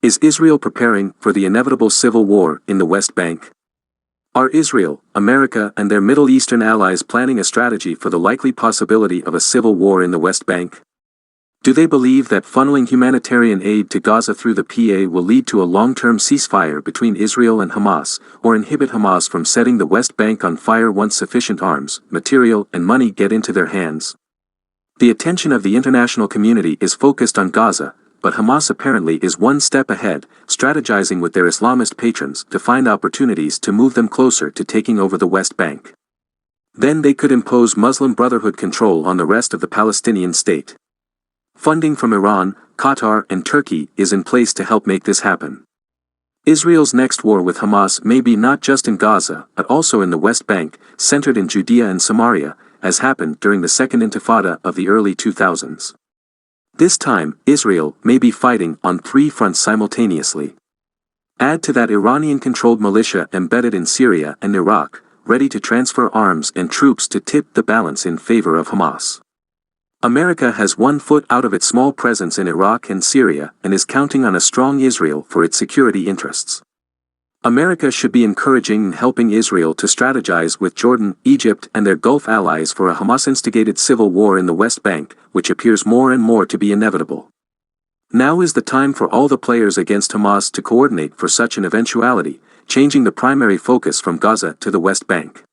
Is Israel preparing for the inevitable civil war in the West Bank? Are Israel, America and their Middle Eastern allies planning a strategy for the likely possibility of a civil war in the West Bank? Do they believe that funneling humanitarian aid to Gaza through the PA will lead to a long-term ceasefire between Israel and Hamas, or inhibit Hamas from setting the West Bank on fire once sufficient arms, material and money get into their hands? The attention of the international community is focused on Gaza, but Hamas apparently is one step ahead, strategizing with their Islamist patrons to find opportunities to move them closer to taking over the West Bank. Then they could impose Muslim Brotherhood control on the rest of the Palestinian state. Funding from Iran, Qatar and Turkey is in place to help make this happen. Israel's next war with Hamas may be not just in Gaza, but also in the West Bank, centered in Judea and Samaria, as happened during the Second Intifada of the early 2000s. This time, Israel may be fighting on 3 fronts simultaneously. Add to that Iranian-controlled militia embedded in Syria and Iraq, ready to transfer arms and troops to tip the balance in favor of Hamas. America has one foot out of its small presence in Iraq and Syria and is counting on a strong Israel for its security interests. America should be encouraging and helping Israel to strategize with Jordan, Egypt and their Gulf allies for a Hamas-instigated civil war in the West Bank, which appears more and more to be inevitable. Now is the time for all the players against Hamas to coordinate for such an eventuality, changing the primary focus from Gaza to the West Bank.